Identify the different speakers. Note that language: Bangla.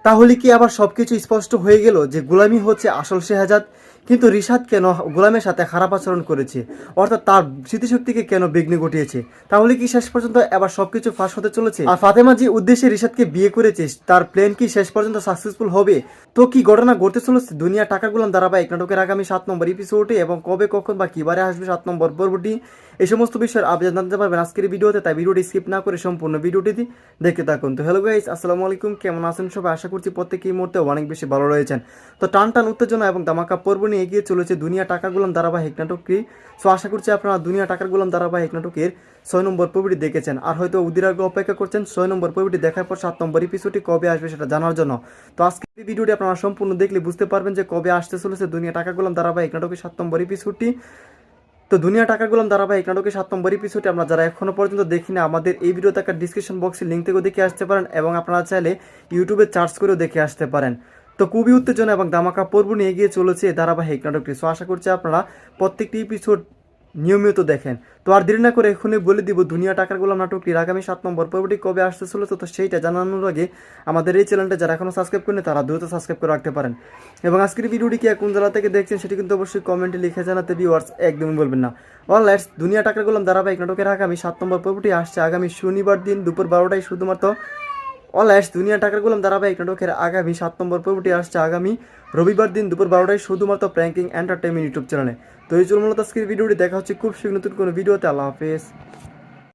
Speaker 1: তাহলে কি আবার সবকিছু স্পষ্ট হয়ে গেল যে গোলামি হচ্ছে আসল শেহাজাদ? কিন্তু রিশাদ কেন গোলামের সাথে খারাপ আচরণ করেছে, অর্থাৎ তার স্মৃতিশক্তিকে কেন বিঘ্ন ঘটিয়েছে? তাহলে কি শেষ পর্যন্ত এবার সবকিছু ফাঁস হতে চলেছে? আর ফাতেমা যে উদ্দেশ্যে রিশাদকে বিয়ে করেছে তার প্ল্যান কি শেষ পর্যন্ত সাকসেসফুল হবে? তো কি ঘটনা ঘটতে চলেছে দুনিয়া টাকার গোলাম ধারাবাহিক নাটকের আগামী 7 নম্বর এপিসোডে, এবং কবে কখন বা কিবারে আসবে 7 নম্বর পর্বটি, এই সমস্ত বিষয়ের আপডেট জানতে পারবেন আজকের ভিডিওতে। তাই ভিডিওটি স্কিপ না করে সম্পূর্ণ ভিডিওটি দেখতে থাকুন। তো হ্যালো গাইস, আসসালামু আলাইকুম, কেমন আছেন সবাই? আশা করছি প্রত্যেকেই মুহূর্তে অনেক বেশি ভালো রয়েছেন। তো টান টান উত্তেজনা এবং ধামাকা পর্ব নিয়ে এগিয়ে চলেছে দুনিয়া টাকার গোলাম ধারাবাহিক নাটকটি। সো আশা করছি আপনারা দুনিয়া টাকার গোলাম ধারাবাহিক নাটকের 6 নম্বর পর্বটি দেখেছেন, আর হয়তো অধীর আগ্রহে অপেক্ষা করছেন 6 নম্বর পর্বটি দেখার পর 7 নম্বর এপিসোডটি কবে আসবে সেটা জানার জন্য। তো আজকে এই ভিডিওটি আপনারা সম্পূর্ণ দেখলে বুঝতে পারবেন যে কবে আসতে চলেছে দুনিয়া টাকার গোলাম ধারাবাহিক নাটকের 7 নম্বর এপিসোডটি। তো দুনিয়া টাকার গোলাম ধারাবাহিক নাটকের 7 নম্বর এপিসোডে আমরা যারা এখনো পর্যন্ত দেখিনি, আমাদের এই ভিডিও থাকা ডিসক্রিপশন বক্সে লিঙ্ক থেকেও দেখে আসতে পারেন, এবং আপনারা চাইলে ইউটিউবে সার্চ করেও দেখে আসতে পারেন। তো খুবই উত্তেজনা এবং ধামাকা পর্ব নিয়ে এগিয়ে চলেছে ধারাবাহিক নাটকটি। সো আশা করছি আপনারা প্রত্যেকটি এপিসোড নিয়মিত দেখেন। তো আর দেরি না করে এখনই বলে দিব দুনিয়া টাকার গোলাম নাটকটির আগামী 7 নম্বর পর্বটি কবে আসতে চলেছে। তো সেইটা জানানোর আগে আমাদের এই চ্যানেলটা যারা এখনো সাবস্ক্রাইব করেনি তারা দ্রুত সাবস্ক্রাইব করে রাখতে পারেন, এবং আজকের ভিডিওটি কি কোন জেলা থেকে দেখছেন সেটি কিন্তু অবশ্যই কমেন্টে লিখে জানাতে ভিউয়ার্স একদমই বলবেন না। অলরাইট, দুনিয়া টাকার গোলাম ধারাবাহিক নাটকের আগামী 7 নম্বর পর্বটি আসছে আগামী শনিবার দিন দুপুর 12টায় শুধুমাত্র। অলরাইট, দুনিয়া টাকার গোলাম ধারাবাহিক নাটকের আগামী 7 নম্বর পর্বটি আসছে আগামী রবিবার দিন দুপুর 12টায় শুধুমাত্র প্র্যাঙ্কিং এন্টারটেইনমেন্ট ইউটিউব চ্যানেলে। তো এই জন্য মূলত আজকের ভিডিওটি দেখা হচ্ছে খুব শীঘ্র নতুন কোনো ভিডিওতে। আল্লাহ হাফেজ।